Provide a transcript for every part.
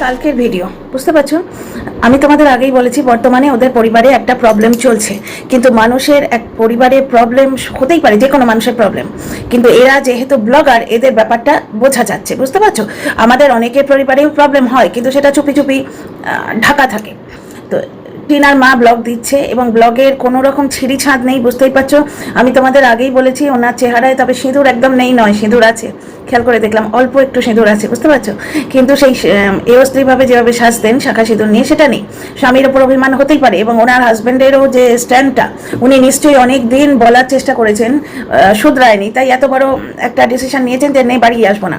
কালকের ভিডিও বুঝতে পারছো। আমি তোমাদের আগেই বলেছি বর্তমানে ওদের পরিবারে একটা প্রবলেম চলছে, কিন্তু মানুষের এক পরিবারে প্রবলেম হতেই পারে, যে কোনো মানুষের প্রবলেম, কিন্তু এরা যেহেতু ব্লগার এদের ব্যাপারটা বোঝা যাচ্ছে, বুঝতে পারছো। আমাদের অনেকের পরিবারেও প্রবলেম হয়, কিন্তু সেটা চুপি চুপি ঢাকা থাকে। তো টিনার মা ব্লগ দিচ্ছে এবং ব্লগের কোনো রকম ছিঁড়ি ছাঁদ নেই, বুঝতেই পারছো। আমি তোমাদের আগেই বলেছি ওনার চেহারায় তবে সিঁদুর একদম নেই নয়, সিঁদুর আছে, খেয়াল করে দেখলাম অল্প একটু সিঁদুর আছে, বুঝতে পারছো। কিন্তু সেই এয়স্ত্রীভাবে যেভাবে সাজতেন শাখা সিঁদুর নিয়ে, সেটা নেই। স্বামীর ওপর অভিমান হতেই পারে, এবং ওনার হাজব্যান্ডেরও যে স্ট্যান্ডটা উনি নিশ্চয়ই অনেক দিন বলার চেষ্টা করেছেন, শুধরায়নি, তাই এত বড় একটা ডিসিশন নিয়েছেন যে নেই, বাড়ি আসবো না।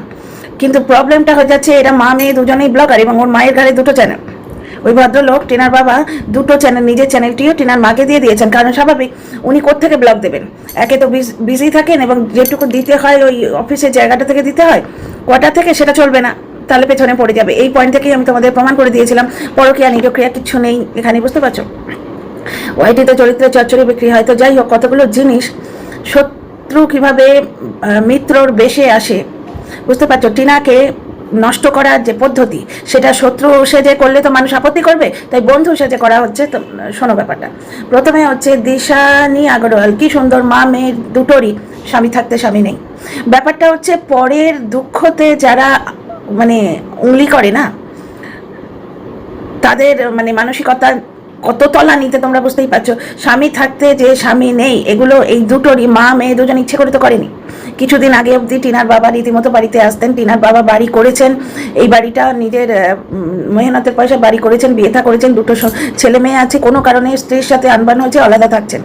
কিন্তু প্রবলেমটা হয়ে যাচ্ছে এরা মা মেয়ে দুজনেই ব্লগার, এবং ওর মায়ের ঘরে দুটো চ্যানেল। ওই ভদ্রলোক টিনার বাবা দুটো চ্যানেল, নিজের চ্যানেলটিও টিনার মাকে দিয়ে দিয়েছেন, কারণ স্বাভাবিক উনি কোত্থেকে ব্লগ দেবেন, একে তো বিজি থাকেন, এবং যেটুকু দিতে হয় ওই অফিসের জায়গাটা থেকে দিতে হয়, কোয়ার্টার থেকে সেটা চলবে না, তাহলে পেছনে পড়ে যাবে। এই পয়েন্ট থেকেই আমি তোমাদের প্রমাণ করে দিয়েছিলাম পরকীয়া নিরক্রিয়া কিচ্ছু নেই এখানে, বুঝতে পারছো। ওয়াইটিতে চরিত্রে চচ্চড়ি বিক্রি হয়। তো যাই হোক, কতগুলো জিনিস, শত্রু কিভাবে মিত্রর বেশে আসে, বুঝতে পারছো। টিনাকে নষ্ট করার যে পদ্ধতি, সেটা শত্রু সেজে করলে তো মানুষ আপত্তি করবে, তাই বন্ধু সেজে করা হচ্ছে। তো শোনো ব্যাপারটা, প্রথমে হচ্ছে দিশানি আগরওয়াল, কি সুন্দর, মা মেয়ে দুটোরই স্বামী থাকতে স্বামী নেই। ব্যাপারটা হচ্ছে পরের দুঃখতে যারা মানে উংলি করে না, তাদের মানে মানসিকতা কত তলা নিতে তোমরা বুঝতেই পারছো। স্বামী থাকতে যে স্বামী নেই, এগুলো এই দুটোরই মা মেয়ে দুজন ইচ্ছে করে তো করেনি। কিছুদিন আগে অবধি টিনার বাবা রীতিমতো বাড়িতে আসতেন, টিনার বাবা বাড়ি করেছেন, এই বাড়িটা নিজের মেহনতের পয়সা বাড়ি করেছেন, বিয়ে থা করেছেন, দুটো ছেলে মেয়ে আছে, কোনো কারণে স্ত্রীর সাথে আনবান হয়েছে, আলাদা থাকছেন।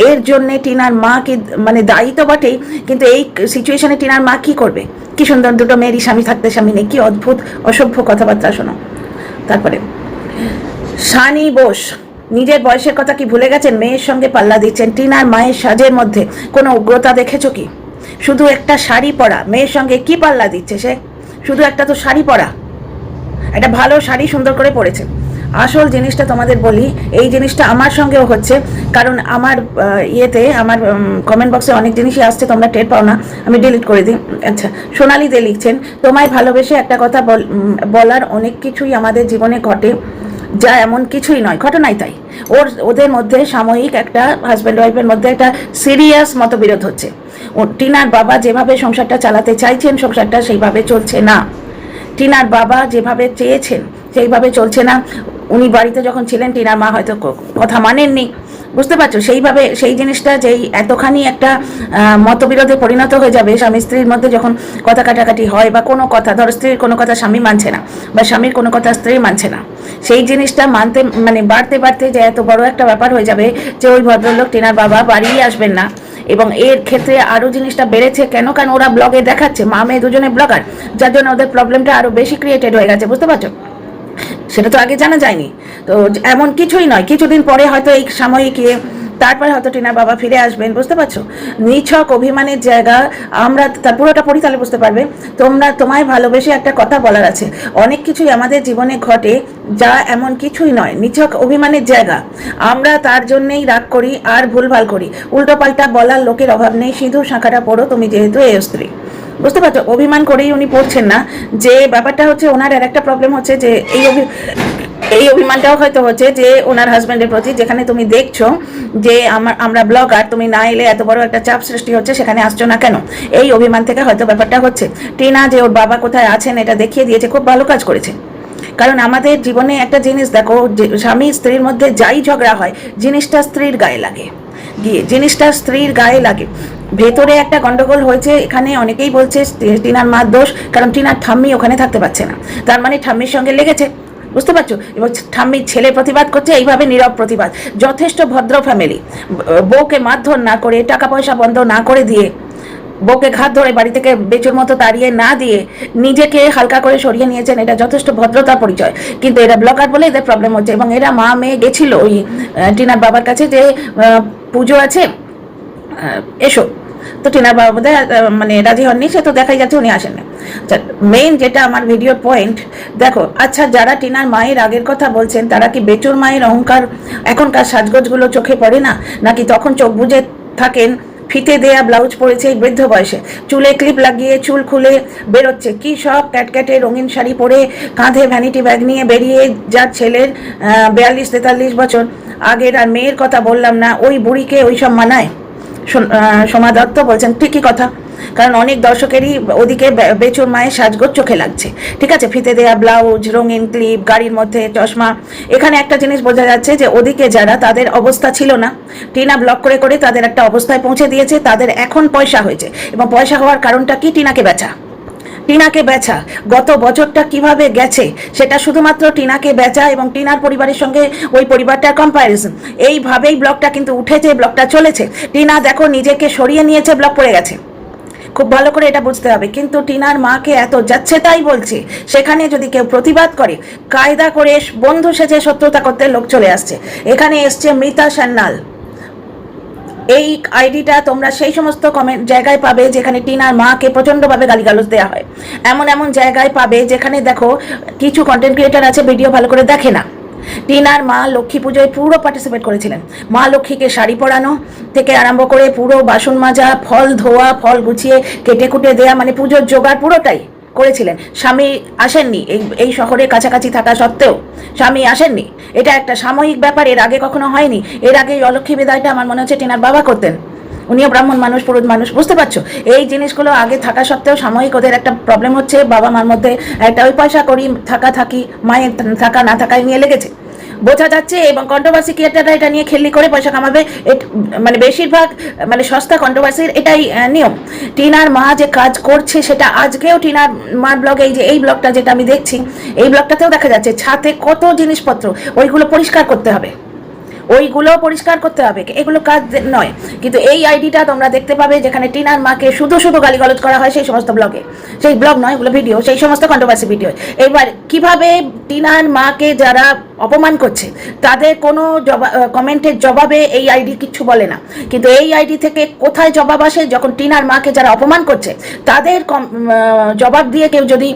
এর জন্যে টিনার মা কি মানে দায়ী তো বটেই, কিন্তু এই সিচুয়েশনে টিনার মা কি করবে। কি সুন্দর দুটো মেয়েরই স্বামী থাকতে স্বামী নেই, কি অদ্ভুত অসভ্য কথাবার্তা শোনো। তারপরে সানি বোস নিজের বয়সের কথা কি ভুলে গেছেন, মেয়ের সঙ্গে পাল্লা দিচ্ছেন। টিনার মায়ের সাজের মধ্যে কোনো উগ্রতা দেখেছো কি? শুধু একটা শাড়ি পরা মেয়ের সঙ্গে কি পাল্লা দিচ্ছে সে? শুধু একটা তো শাড়ি পরা, একটা ভালো শাড়ি সুন্দর করে পরেছে। আসল জিনিসটা তোমাদের বলি, এই জিনিসটা আমার সঙ্গেও হচ্ছে, কারণ আমার ইয়েতে আমার কমেন্ট বক্সে অনেক জিনিসই আসছে, তোমরা টের পাও না, আমি ডিলিট করে দিই। আচ্ছা, সোনালি দে লিখছেন, তোমায় ভালোবেসে একটা কথা বলার অনেক কিছুই আমাদের জীবনে ঘটে, যা এমন কিছুই নয়, ঘটনাই তাই। ওদের মধ্যে সাময়িক একটা হাজব্যান্ড ওয়াইফের মধ্যে একটা সিরিয়াস মতবিরোধ হচ্ছে। টিনার বাবা যেভাবে সংসারটা চালাতে চাইছেন, সংসারটা সেইভাবে চলছে না। টিনার বাবা যেভাবে চেয়েছেন সেইভাবে চলছে না। উনি বাড়িতে যখন ছিলেন টিনার মা হয়তো কথা মানেননি, বুঝতে পারছো। সেইভাবে সেই জিনিসটা যেই এতখানি একটা মতবিরোধে পরিণত হয়ে যাবে স্বামী স্ত্রীর মধ্যে, যখন কথা কাটাকাটি হয় বা কোনো কথা, ধরো স্ত্রীর কোনো কথা স্বামী মানছে না, বা স্বামীর কোনো কথা স্ত্রী মানছে না, সেই জিনিসটা মানতে মানে বাড়তে বাড়তে যে এত বড় একটা ব্যাপার হয়ে যাবে যে ওই ভদ্রলোক টিনার বাবা বাড়িই আসবেন না। এবং এর ক্ষেত্রে আরও জিনিসটা বেড়েছে কেন, কারণ ওরা ব্লগে দেখাচ্ছে মা মেয়ে দুজনে ব্লগার, যার জন্য ওদের প্রবলেমটা আরও বেশি ক্রিয়েটেড হয়ে গেছে, বুঝতে পারছো। সেটা তো আগে জানা যায়নি। তো এমন কিছুই নয়, কিছুদিন পরে হয়তো এই সাময়িক তারপরে হয়তো টিনার বাবা ফিরে আসবেন, বুঝতে পারছো। নিছক অভিমানের জায়গা, আমরা তার পুরোটা পড়ি তাহলে বুঝতে পারবে। তোমায় ভালোবেসে একটা কথা বলার আছে, অনেক কিছুই আমাদের জীবনে ঘটে যা এমন কিছুই নয়, নিছক অভিমানের জায়গা। আমরা তার জন্যেই রাগ করি আর ভুলভাল করি, উল্টো পাল্টা বলার লোকের অভাব নেই। সিঁদুর শাঁখাটা পড়ো তুমি, যেহেতু এই স্ত্রী, বুঝতে পারছো। অভিমান করেই উনি পড়ছেন না। যে ব্যাপারটা হচ্ছে ওনার আর একটা প্রবলেম হচ্ছে যে এই অভিমানটাও হয়তো হচ্ছে যে ওনার হাজব্যান্ডের প্রতি, যেখানে তুমি দেখছো যে আমরা ব্লগার, তুমি না এলে এত বড় একটা চাপ সৃষ্টি হচ্ছে, সেখানে আসছো না কেন, এই অভিমান থেকে হয়তো ব্যাপারটা হচ্ছে। টিনা যে ওর বাবা কোথায় আছেন এটা দেখিয়ে দিয়েছে, খুব ভালো কাজ করেছে। কারণ আমাদের জীবনে একটা জিনিস দেখো, যে স্বামী স্ত্রীর মধ্যে যাই ঝগড়া হয়, জিনিসটা স্ত্রীর গায়ে লাগে, জিনিসটা স্ত্রীর গায়ে লাগে। ভেতরে একটা গন্ডগোল হয়েছে, এখানে অনেকেই বলছে টিনার মার দোষ, কারণ টিনার ঠাম্মি ওখানে থাকতে পারছে না, তার মানে ঠাম্মির সঙ্গে লেগেছে, বুঝতে পারছো। এবং ঠাম্মির ছেলে প্রতিবাদ করছে, এইভাবে নীরব প্রতিবাদ। যথেষ্ট ভদ্র ফ্যামিলি, বউকে মারধর না করে, টাকা পয়সা বন্ধ না করে দিয়ে, বউকে ঘাত ধরে বাড়ি থেকে বেচুর মতো তাড়িয়ে না দিয়ে নিজেকে হালকা করে সরিয়ে নিয়েছেন, এটা যথেষ্ট ভদ্রতার পরিচয়। কিন্তু এরা ব্লগার বলে এদের প্রবলেম হচ্ছে। এবং এরা মা মেয়ে গেছিল ওই টিনার বাবার কাছে যে পুজো আছে, এসো। তো টিনার বাবা বোধহয় মানে রাজি হননি, সে তো দেখাই যাচ্ছে উনি আসেন না। মেইন যেটা আমার ভিডিওর পয়েন্ট, দেখো, আচ্ছা যারা টিনার মায়ের আগের কথা বলছেন, তারা কি বেচুর মায়ের অহংকার এখনকার সাজগোজগুলো চোখে পড়ে না, নাকি তখন চোখ বুজে থাকেন ফিতে দেয়া ব্লাউজ পরেছে এই বৃদ্ধ বয়সে, চুলে ক্লিপ লাগিয়ে চুল খুলে বেরোচ্ছে, কি সব ক্যাটক্যাটে রঙিন শাড়ি পরে কাঁধে ভ্যানিটি ব্যাগ নিয়ে বেরিয়ে যার ছেলের 42-43 বছর আগের। আর মেয়ের কথা বললাম না, ওই বুড়িকে ওই সব মানায়? সোমা দত্ত বলছেন ঠিকই কথা, কারণ অনেক দর্শকেরই ওদিকে বেচুর মায়ের সাজগোজ চোখে লাগছে। ঠিক আছে, ফিতে দেয়া ব্লাউজ, রঙিন ক্লিপ, গাড়ির মধ্যে চশমা। এখানে একটা জিনিস বোঝা যাচ্ছে যে ওদিকে যারা, তাদের অবস্থা ছিল না, টিনা ব্লক করে করে তাদের একটা অবস্থায় পৌঁছে দিয়েছে, তাদের এখন পয়সা হয়েছে। এবং পয়সা হওয়ার কারণটা কি? টিনাকে বেচা। টিনাকে বেচা গত বছরটা কিভাবে গেছে সেটা শুধুমাত্র টিনাকে বেচা এবং টিনার পরিবারের সঙ্গে ওই পরিবারটার কম্প্যারিজন, এইভাবেই ব্লকটা কিন্তু উঠেছে, ব্লকটা চলেছে। টিনা দেখো নিজেকে সরিয়ে নিয়েছে, ব্লক পড়ে গেছে, খুব ভালো করে এটা বুঝতে হবে। কিন্তু টিনার মাকে এত যাচ্ছে তাই বলছে, সেখানে যদি কেউ প্রতিবাদ করে, কায়দা করে বন্ধু সেজে শত্রুতা করতে লোক চলে আসছে। এখানে এসছে মৃতা সান্যাল, এই আইডিটা তোমরা সেই সমস্ত কমেন্ট জায়গায় পাবে যেখানে টিনার মাকে প্রচণ্ডভাবে গালিগালাজ দেওয়া হয়। এমন এমন জায়গায় পাবে যেখানে দেখো কিছু কন্টেন্ট ক্রিয়েটার আছে ভিডিও ভালো করে দেখে না। টিনার মা লক্ষ্মী পুজোয় পুরো পার্টিসিপেট করেছিলেন, মা লক্ষ্মীকে শাড়ি পরানো থেকে আরম্ভ করে পুরো বাসন মাজা, ফল ধোয়া, ফল গুছিয়ে কেটে কুটে দেয়া, মানে পুজোর জোগাড় পুরোটাই করেছিলেন। স্বামী আসেননি, এই শহরে কাছাকাছি থাকা সত্ত্বেও স্বামী আসেননি। এটা একটা সাময়িক ব্যাপার, এর আগে কখনো হয়নি। এর আগে অলক্ষ্মী বিদায়টা আমার মনে হচ্ছে টিনার বাবা করতেন, উনিও ব্রাহ্মণ মানুষ, পুরুষ মানুষ, বুঝতে পারছো? এই জিনিসগুলো আগে থাকা সত্ত্বেও সাময়িক ওদের একটা প্রবলেম হচ্ছে, বাবা মার মধ্যে একটা ওই পয়সা করি থাকি, মায়ের থাকা না থাকায় নিয়ে লেগেছে, বোঝা যাচ্ছে। এবং কন্ট্রোভার্সি ক্রিয়েটাররা এটা নিয়ে খেললি করে পয়সা কামাবে, মানে বেশিরভাগ মানে সস্তা কন্ট্রোভার্সির এটাই নিয়ম। টিনার মা যে কাজ করছে সেটা আজকেও টিনার মার ব্লগে, এই ব্লগটা যেটা আমি দেখছি, এই ব্লগটাতেও দেখা যাচ্ছে ছাদে কত জিনিসপত্র, ওইগুলো পরিষ্কার করতে হবে, এগুলো কাজ নয়। কিন্তু এই আইডিটা তোমরা দেখতে পাবে যেখানে টিনার মাকে শুধু শুধু গালিগালাজ করা হয় সেই সমস্ত ব্লগে, সেই ব্লগ নয়, এগুলো ভিডিও, সেই সমস্ত কন্ট্রোভার্সি ভিডিও। এবার কিভাবে টিনার মাকে যারা অপমান করছে তাদের কোনো কমেন্টের জবাবে এই আইডি কিচ্ছু বলে না, কিন্তু এই আইডি থেকে কোথায় জবাব আসে? যখন টিনার মাকে যারা অপমান করছে তাদের জবাব দিয়ে কেউ যদি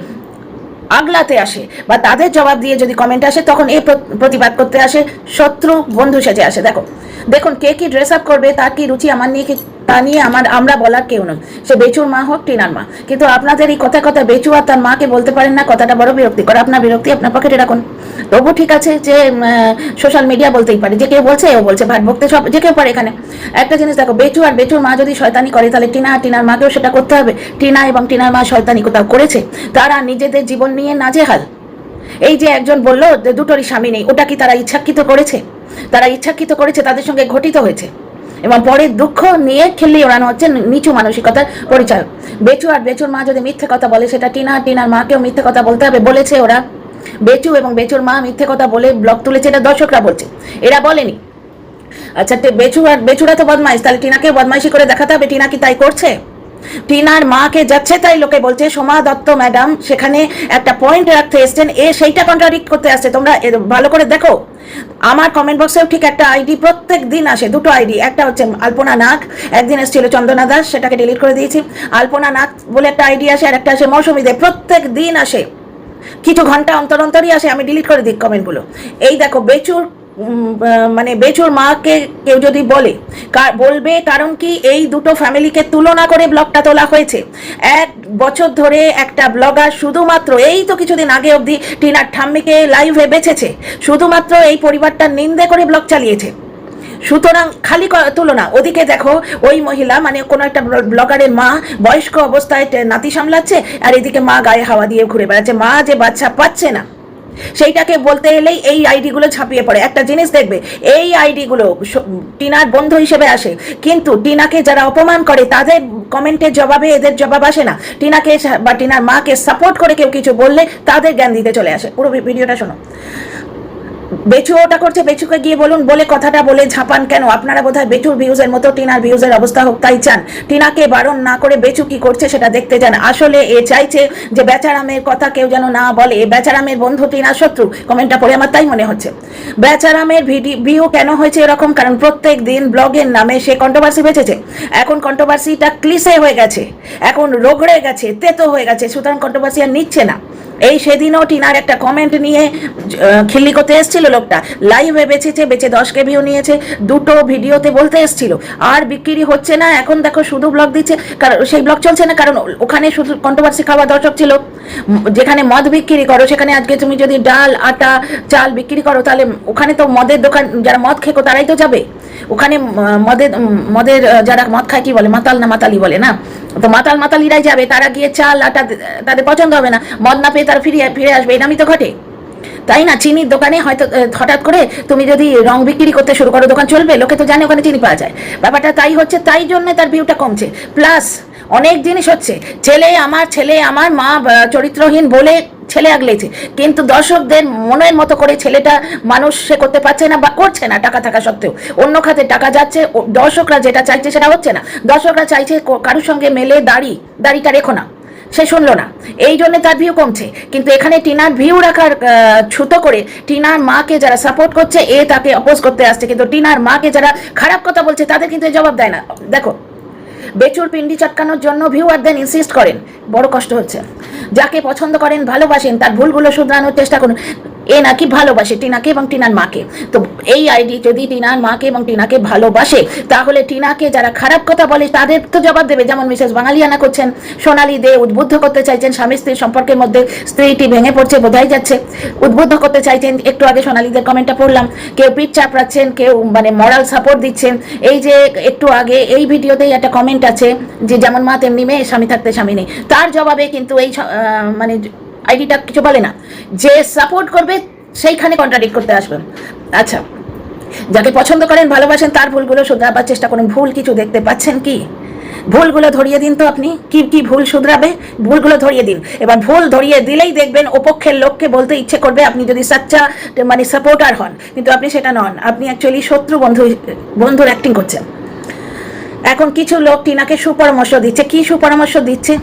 আগলাতে আসে বা তাদের জবাব দিয়ে যদি কমেন্ট আসে, তখন এই প্রতিবাদ করতে আসে শত্রু বন্ধু সেজে আসে। দেখুন কে কি ড্রেস আপ করবে, তার কি রুচি, আমার নিয়ে কি, তা নিয়ে আমরা বলার কেউ নয়, সে বেচুর মা হোক টিনার মা। কিন্তু আপনাদের এই কথা বেচু আর তার মাকে বলতে পারেন না, কথাটা বড় বিরক্তিকর। আপনার বিরক্তি আপনার পকেটে রাখুন, তবু ঠিক আছে যে সোশ্যাল মিডিয়া বলতেই পারে, যে কেউ বলছে ও বলছে, ভাট বকতে সব যে কেউ পারে। এখানে একটা জিনিস দেখো, বেচু আর বেচুর মা যদি শয়তানি করে তাহলে টিনা আর টিনার মাকেও সেটা করতে হবে। টিনা এবং টিনার মা শয়তানি কোথাও করেছে? তারা নিজেদের জীবন নিয়ে নাজেহাল। এই যে একজন বললো যে দুটোরই স্বামী নেই, ওটা কি তারা ইচ্ছাকৃত করেছে? তারা ইচ্ছাকৃত করেছে, তাদের সঙ্গে ঘটিত হয়েছে, এবং পরে দুঃখ নিয়ে খেললে ওড়ানো হচ্ছে নিচু মানসিকতার পরিচয়। বেচু আর বেচুর মা যদি মিথ্যে কথা বলে, সেটা টিনার মাকেও মিথ্যে কথা বলতে হবে। বলেছে ওরা, বেচু এবং বেচুর মা মিথ্যে কথা বলে ব্লগ তুলেছে, এটা দর্শকরা বলছে, এরা বলেনি। আচ্ছা, বেচুরা তো বদমাইশ, তাহলে টিনাকে বদমাইশি করে দেখাতে হবে। টিনা কি তাই করছে? টিনার মাকে যাচ্ছে তাই লোকে বলছে। সোমা দত্ত ম্যাডাম সেখানে একটা পয়েন্ট রাখতে এসছেন, সেইটা কন্ট্রাডিক্ট করতে আসছে। তোমরা ভালো করে দেখো, আমার কমেন্ট বক্সেও ঠিক একটা আইডি প্রত্যেক দিন আসে, দুটো আইডি। একটা হচ্ছে আলপনা নাগ, একদিন এসেছিল চন্দনা দাস, সেটাকে ডিলিট করে দিয়েছি। আলপনা নাগ বলে একটা আইডি আসে, আর একটা আসে মৌসুমী দে, প্রত্যেক দিন আসে, কিছু ঘন্টা অন্তরই আসে, আমি ডিলিট করে দিই কমেন্টগুলো। এই দেখো, মানে বেচুর মাকে কেউ যদি বলবে, কারণ কি এই দুটো ফ্যামিলিকে তুলনা করে ব্লগটা তোলা হয়েছে। 1 বছর ধরে একটা ব্লগার শুধুমাত্র এই তো কিছুদিন আগে অবধি টিনার ঠাম্মিকে লাইভে বেচেছে, শুধুমাত্র এই পরিবারটার নিন্দে করে ব্লগ চালিয়েছে। সুতরাং খালি তুলনা। ওদিকে দেখো ওই মহিলা, মানে কোনো একটা ব্লগারের মা বয়স্ক অবস্থায় নাতি সামলাচ্ছে, আর এদিকে মা গায়ে হাওয়া দিয়ে ঘুরে বেড়াচ্ছে, মা যে বাচ্চা পাচ্ছে না সেইটাকে বলতে এলেই এই আইডিগুলো ছাপিয়ে পড়ে। একটা জিনিস দেখবে, এই আইডিগুলো টিনার বন্ধু হিসেবে আসে, কিন্তু টিনাকে যারা অপমান করে তাদের কমেন্টের জবাবে এদের জবাব আসে না। টিনাকে বা টিনার মাকে সাপোর্ট করে কেউ কিছু বললে তাদের জ্ঞান দিতে চলে আসে। পুরো ভিডিওটা শোনো। বেচু ওটা করছে, বেচুকে গিয়ে বলুন, বলে কথাটা বলে ঝাঁপান কেন? আপনারা বোধহয় বেচুর ভিউজের মতো টিনার ভিউজের অবস্থা হোক তাই চান। টিনাকে বারণ না করে বেচু কি করছে সেটা দেখতে যান। আসলে এ চাইছে যে বেচারামের কথা কেউ যেন না বলে, বেচারামের বন্ধু টিনার শত্রু। কমেন্টটা পড়ে আমার তাই মনে হচ্ছে। বেচারামের ভিউ কেন হয়েছে এরকম? কারণ প্রত্যেক দিন ব্লগের নামে সে কন্ট্রোভার্সি বেঁচেছে। এখন কন্ট্রোভার্সিটা ক্লিশে হয়ে গেছে, এখন রোগড়ে গেছে, তেতো হয়ে গেছে, সুতরাং কন্ট্রোভার্সি আর নিচ্ছে না। এই সেদিনও টিনার একটা কমেন্ট নিয়ে খিল্লি করতে এসেছিল লোকটা, লাইভে বেচেছে, বেচে 10K ভিউ নিয়েছে, দুটো ভিডিওতে বলতে এসেছিল আর বিক্রি হচ্ছে না। এখন দেখো শুধু ব্লগ দিচ্ছে, কারণ সেই ব্লগ চলছে না, কারণ ওখানে শুধু কন্ট্রোভার্সি খাওয়া দর্শক ছিল। যেখানে মদ বিক্রি করো সেখানে আজকে তুমি যদি ডাল আটা চাল বিক্রি করো, তাহলে ওখানে তো মদের দোকান, যারা মদ খেকো তারাই তো যাবে ওখানে। মদের যারা মদ খায় কি বলে, মাতাল না মাতালি বলে না, তো মাতালিরাই যাবে, তারা গিয়ে চাল আটা তাদের পছন্দ হবে না, মদ না পেয়ে তারা ফিরে আসবে, এরকমই তো ঘটে, তাই না? চিনির দোকানে হয়তো হঠাৎ করে তুমি যদি রং বিক্রি করতে শুরু করো, দোকান চলবে? লোকে তো জানে ওখানে চিনি পাওয়া যায়। ব্যাপারটা তাই হচ্ছে, তাই জন্য তার ভিউটা কমছে। প্লাস অনেক জিনিস হচ্ছে, ছেলে আমার মা চরিত্রহীন বলে ছেলে আগলেছে, কিন্তু দর্শকদের মনের মতো করে ছেলেটা মানুষ সে করতে পারছে না বা করছে না, টাকা থাকা সত্ত্বেও। অন্য খাতে টাকা যাচ্ছে, দর্শকরা যেটা চাইছে সেটা হচ্ছে না। দর্শকরা চাইছে কারোর সঙ্গে মেলে দাড়িটা রেখো না, সে শুনলো না, এই জন্য তার ভিউ কমছে। কিন্তু এখানে টিনার ভিউ রাখার ছুতো করে টিনার মাকে যারা সাপোর্ট করছে তাকে অপোজ করতে আসছে, কিন্তু টিনার মাকে যারা খারাপ কথা বলছে তাদের কিন্তু জবাব দেয় না। দেখো, বেচুর পিন্ডি চটকানোর জন্য ভিউয়ারদের ইনসিস্ট করেন, বড় কষ্ট হচ্ছে। যাকে পছন্দ করেন, ভালোবাসেন, তার ভুলগুলো শুধরানোর চেষ্টা করুন। নাকি ভালোবাসে টিনাকে এবং টিনার মাকে, তো এই আইডি যদি টিনার মাকে এবং টিনাকে ভালোবাসে, তাহলে টিনাকে যারা খারাপ কথা বলে তাদের তো জবাব দেবে। যেমন মিসেস বাঙালিয়ানা করছেন, সোনালি দে উদ্বুদ্ধ করতে চাইছেন, স্বামী স্ত্রীর সম্পর্কের মধ্যে স্ত্রীটি ভেঙে পড়ছে, বোঝাই যাচ্ছে, উদ্বুদ্ধ করতে চাইছেন। একটু আগে সোনালিদের কমেন্টটা পড়লাম, কেউ পিঠ চাপড়াচ্ছেন, কেউ মানে মরাল সাপোর্ট দিচ্ছেন। এই যে একটু আগে এই ভিডিওতেই একটা কমেন্ট আছে যে যেমন মা তেমনি মেয়ে, স্বামী থাকতে স্বামী নেই, তার জবাবে কিন্তু এই মানে আইডিটা কিছু বলে না, যে সাপোর্ট করবে সেইখানে কন্ট্রাডিক্ট করতে আসবেন। আচ্ছা, যাকে পছন্দ করেন, ভালোবাসেন, তার ভুলগুলো শুধরাবার চেষ্টা করুন। ভুল কিছু দেখতে পাচ্ছেন কি? ভুলগুলো ধরিয়ে দিন তো। আপনি কি ভুল শুধরাবে, ভুলগুলো ধরিয়ে দিন। এবার ভুল ধরিয়ে দিলেই দেখবেন ওপক্ষের লোককে বলতে ইচ্ছে করবে, আপনি যদি সাচ্চা মানে সাপোর্টার হন, কিন্তু আপনি সেটা নন, আপনি অ্যাকচুয়ালি শত্রু বন্ধুর অ্যাক্টিং করছেন। এখন কিছু লোক টিনাকে সুপরামর্শ দিচ্ছে। কি সুপরামর্শ দিচ্ছে?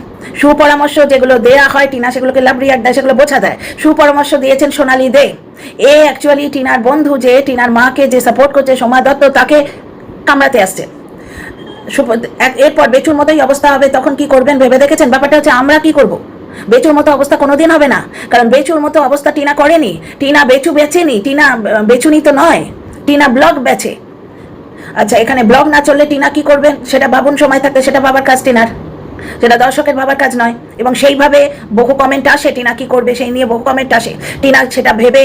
সুপরামর্শ যেগুলো দেয়া হয় টিনা সেগুলোকে লাভ রিয়াক্ট দেয়, সেগুলো বোঝা দেয়। সুপরামর্শ দিয়েছেন সোনালি দে। অ্যাকচুয়ালি টিনার বন্ধু, যে টিনার মাকে যে সাপোর্ট করছে, সোমা দত্ত, তাকে কামড়াতে আসছে। এরপর বেচুর মতোই অবস্থা হবে, তখন কি করবেন ভেবে দেখেছেন? ব্যাপারটা হচ্ছে আমরা কি করব, বেচুর মতো অবস্থা কোনোদিন হবে না, কারণ বেচুর মতো অবস্থা টিনা করেনি। টিনা বেচু বেচেনি, টিনা বেচুনি তো নয়, টিনা ব্লগ বেচে। আচ্ছা, এখানে ব্লগ না চললে টিনা কি করবেন সেটা ভাবুন, সময় থাকতে। সেটা ভাবার কাজ টিনার, সেটা দর্শকের ভাবার কাজ নয়। এবং সেইভাবে বহু কমেন্ট আসে, টিনা কি করবে সেই নিয়ে বহু কমেন্ট আসে। টিনা সেটা ভেবে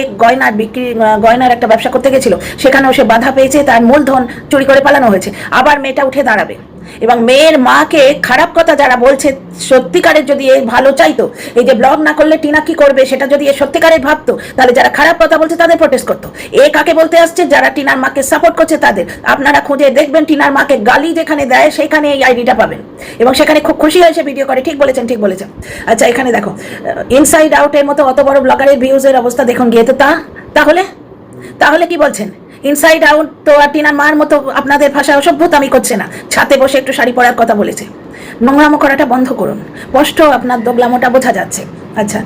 গয়নার একটা ব্যবসা করতে গেছিল, সেখানেও সে বাধা পেয়েছে, তার মূলধন চুরি করে পালানো হয়েছে। আবার মেয়েটা উঠে দাঁড়াবে, এবং মেয়ের মাকে খারাপ কথা যারা বলছে, সত্যিকারের যদি এ ভালো চাইতো, এই যে ব্লগ না করলে টিনা কি করবে সেটা যদি এ সত্যিকারের ভাবতো, তাহলে যারা খারাপ কথা বলছে তাদের প্রোটেস্ট করতো। কাকে বলতে আসছে? যারা টিনার মাকে সাপোর্ট করছে তাদের। আপনারা খুঁজে দেখবেন টিনার মাকে গালি যেখানে দেয় সেখানে এই আইডিটা পাবেন, এবং সেখানে খুব খুশি হয়েছে ভিডিও করে। ঠিক বলেছেন। আচ্ছা, এখানে দেখো, ইনসাইড আউটের মতো অত বড় ব্লগারের ভিউজের অবস্থা দেখুন গিয়ে, তো তাহলে কি বলছেন? ইনসাইড আউট তো আর টিনার মার মতো আপনাদের ভাষা অসভ্যতামি করছে না, ছাতে বসে একটু শাড়ি পরার কথা বলেছে। নোংরামো করাটা বন্ধ করুন, স্পষ্ট আপনার দোগলামোটা বোঝা যাচ্ছে। আচ্ছা,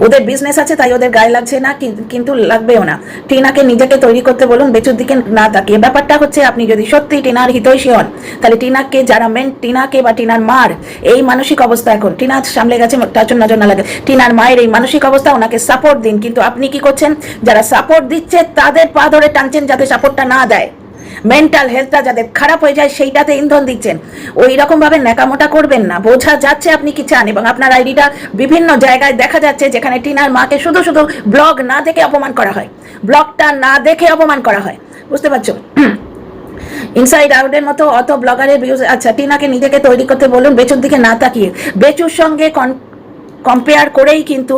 ওদের বিজনেস আছে তাই ওদের গায়ে লাগছে না, কিন্তু লাগবেও না। টিনাকে নিজেকে তৈরি করতে বলুন, বেচুর দিকে না তাকিয়ে। ব্যাপারটা হচ্ছে, আপনি যদি সত্যি টিনার হিতৈষী হন, তাহলে টিনাকে যারা টিনাকে বা টিনার মার এই মানসিক অবস্থা, এখন টিনা সামলে গেছে, তার জন্য নজর না লাগে, টিনার মায়ের এই মানসিক অবস্থা, ওনাকে সাপোর্ট দিন। কিন্তু আপনি কি করছেন? যারা সাপোর্ট দিচ্ছে তাদের পা ধরে টানছেন যাতে সাপোর্টটা না দেয়। মেন্টাল হেলথটা যাদের খারাপ হয়ে যায় সেইটাতে ইন্ধন দিচ্ছেন। ওই রকম ভাবে ন্যাকামোটা করবেন না, বোঝা যাচ্ছে আপনি কি চান। এবং আপনার আইডিটা বিভিন্ন জায়গায় দেখা যাচ্ছে যেখানে টিনার মাকে শুধু ব্লগ না দেখে অপমান করা হয়, ব্লগটা না দেখে অপমান করা হয়, বুঝতে পারছো? ইনসাইড আউটের মতো অত ব্লগারের ভিউজ। আচ্ছা, টিনাকে নিজেকে তৈরি করতে বলুন, বেচুর দিকে না তাকিয়ে। বেচুর সঙ্গে কম্পেয়ার করেই কিন্তু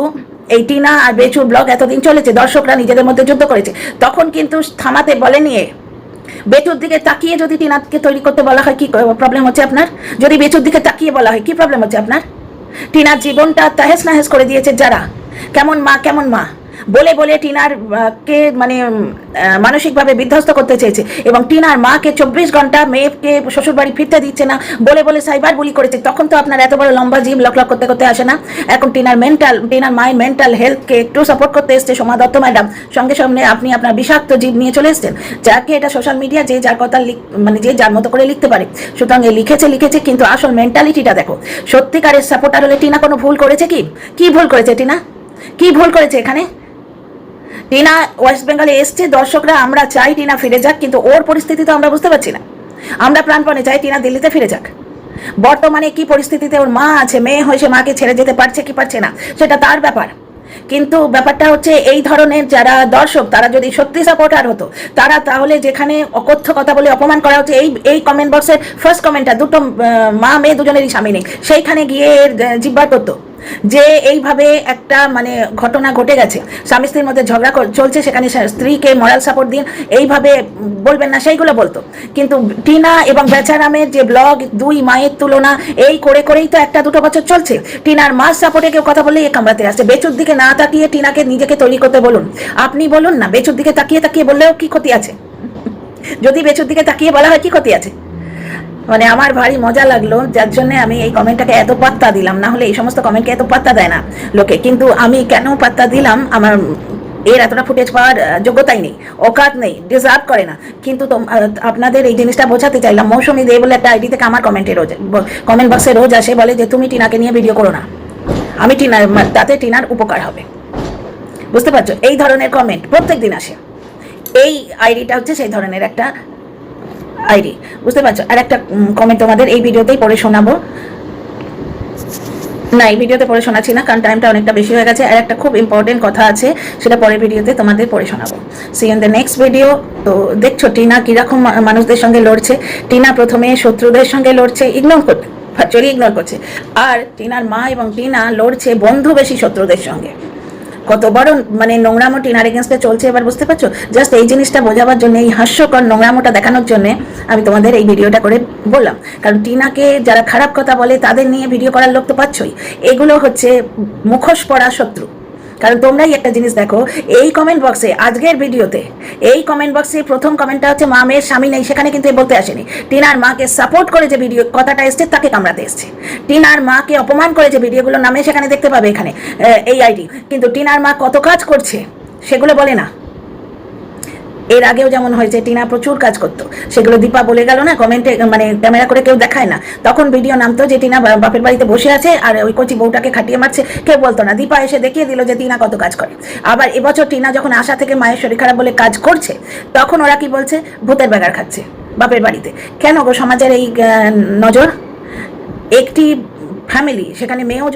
এই টিনা আর বেচুর ব্লগ এতদিন চলেছে, দর্শকরা নিজেদের মধ্যে যুদ্ধ করেছে, তখন কিন্তু থামাতে বলেনি। বেচুর দিকে তাকিয়ে যদি টিনাকে তৈরি করতে বলা হয়, কি প্রবলেম হচ্ছে আপনার? যদি বেচুর দিকে তাকিয়ে বলা হয়, কি প্রবলেম হচ্ছে আপনার? টিনার জীবনটা তাহেস নাহেস করে দিয়েছে যারা। কেমন মা বলে বলে টিনার কে মানে মানসিকভাবে বিধ্বস্ত করতে চেয়েছে এবং টিনার মাকে 24 ঘন্টা মেয়েকে শ্বশুরবাড়ি ফিরতে দিচ্ছে না বলে বলে সাইবার বুলি করেছে। তখন তো আপনার এত বড় লম্বা জিভ লক লক করতে করতে আসে না। এখন টিনার মায়ের মেন্টাল হেলথকে একটু সাপোর্ট করতে এসছে সোমা দত্ত ম্যাডাম, সঙ্গে সঙ্গে আপনি আপনার বিষাক্ত জিভ নিয়ে চলে এসছেন। যাকে এটা সোশ্যাল মিডিয়া যে যার কথা মানে যে যার মতো করে লিখতে পারে, সুতরাং লিখেছে কিন্তু আসল মেন্টালিটিটা দেখো। সত্যিকারের সাপোর্টার হলে টিনা কোনো ভুল করেছে? কি ভুল করেছে টিনা? কি ভুল করেছে এখানে? টিনা ওয়েস্ট বেঙ্গলে এসছে, দর্শকরা আমরা চাই টিনা ফিরে যাক, কিন্তু ওর পরিস্থিতি তো আমরা বুঝতে পারছি না। আমরা প্রাণপণে চাই টিনা দিল্লিতে ফিরে যাক। বর্তমানে কি পরিস্থিতিতে ওর মা আছে, মেয়ে হয়েছে, মাকে ছেড়ে যেতে পারছে কি পারছে না সেটা তার ব্যাপার। কিন্তু ব্যাপারটা হচ্ছে এই ধরনের যারা দর্শক তারা যদি সত্যি সাপোর্টার হতো, তারা তাহলে যেখানে অকথ্য কথা বলে অপমান করা হচ্ছে, এই কমেন্ট বক্সের ফার্স্ট কমেন্টটা দুটো মা মেয়ে দুজনেরই স্বামী নেই, সেইখানে গিয়ে জিব্বার করতো যে এইভাবে একটা মানে ঘটনা ঘটে গেছে, স্বামী স্ত্রীর মধ্যে ঝগড়া চলছে, সেখানে স্ত্রীকে মরাল সাপোর্ট দিন, এইভাবে বলবেন না, সেইগুলো বলতো। কিন্তু টিনা এবং বেচারামের যে ব্লগ, দুই মায়ের তুলনা, এই করে করেই তো একটা দুটো বছর চলছে। টিনার মার সাপোর্টে কেউ কথা বললেই এ কামড়াতে আসছে। বেচুর দিকে না তাকিয়ে টিনাকে নিজেকে তৈরি করতে বলুন। আপনি বলুন না, বেচুর দিকে তাকিয়ে তাকিয়ে বললেও কি ক্ষতি আছে? যদি বেচুর দিকে তাকিয়ে বলা হয় কি ক্ষতি আছে? মানে আমার ভারী মজা লাগলো, যার জন্য আমি এই কমেন্টটাকে এত পাত্তা দিলাম। না হলে এই সমস্ত কমেন্টকে এত পাত্তা দেয় না লোকে, কিন্তু আমি কেন পাত্তা দিলাম, আমার এর এতটা ফুটেজ পাওয়ার যোগ্যতাই নেই, অকাত নেই, ডিজার্ভ করে না। কিন্তু আপনাদের এই জিনিসটা বোঝাতে চাইলাম। মৌসুমী দে বলে একটা আইডি থেকে আমার কমেন্ট বক্সে রোজ আসে, বলে যে তুমি টিনাকে নিয়ে ভিডিও করো না, আমি তাতে টিনার উপকার হবে। বুঝতে পারছো? এই ধরনের কমেন্ট প্রত্যেক দিন আসে। এই আইডিটা হচ্ছে সেই ধরনের একটা আইডি, বুঝতে পারছো? আর একটা কমেন্ট তোমাদের এই ভিডিওতেই পড়ে শোনাবো। না, এই ভিডিওতে পড়ে শোনাচ্ছি না, কারণ টাইমটা অনেকটা বেশি হয়ে গেছে। আর একটা খুব ইম্পর্টেন্ট কথা আছে, সেটা পরের ভিডিওতে তোমাদের পড়ে শোনাবো। See in the next video. তো দেখছো টিনা কিরকম মানুষদের সঙ্গে লড়ছে। টিনা প্রথমে শত্রুদের সঙ্গে লড়ছে, ইগনোর করছে, আর টিনার মা এবং টিনা লড়ছে বন্ধু বেশি শত্রুদের সঙ্গে। কত বড় মানে নোংরামো টিনার এগেনস্টে চলছে, এবার বুঝতে পারছো? জাস্ট এই জিনিসটা বোঝাবার জন্য, এই হাস্যকর নোংরামোটা দেখানোর জন্য আমি তোমাদের এই ভিডিওটা করে বললাম। কারণ টিনাকে যারা খারাপ কথা বলে তাদের নিয়ে ভিডিও করার লোক তো পাচ্ছই, এগুলো হচ্ছে মুখোশ পড়া শত্রু। কারণ তোমরাই একটা জিনিস দেখো, এই কমেন্ট বক্সে আজকের ভিডিওতে এই কমেন্ট বক্সে প্রথম কমেন্টটা হচ্ছে মা মেয়ের স্বামী নেই, সেখানে কিন্তু বলতে আসেনি। টিনার মাকে সাপোর্ট করে যে ভিডিও কথাটা এসছে তাকে কামড়াতে এসছে। টিনার মাকে অপমান করে যে ভিডিওগুলোর নামে সেখানে দেখতে পাবে এখানে এই আইডি। কিন্তু টিনার মা কত কাজ করছে সেগুলো বলে না। এর আগেও যেমন হয়েছে, টিনা প্রচুর কাজ করতো, সেগুলো দীপা বলে গেল না কমেন্টে, মানে ক্যামেরা করে কেউ দেখায় না, তখন ভিডিও নামতো যে টিনা বাপের বাড়িতে বসে আছে আর ওই কচি বউটাকে খাটিয়ে মারছে, কেউ বলতো না। দীপা এসে দেখিয়ে দিল যে টিনা কত কাজ করে। আবার এবছর টিনা যখন আশা থেকে মায়ের শরীর খারাপ বলে কাজ করছে, তখন ওরা কি বলছে? ভূতের ব্যাগার খাচ্ছে বাপের বাড়িতে। কেন গো সমাজের এই নজর? একটি ফ্যামিলি, সেখানে মেয়েও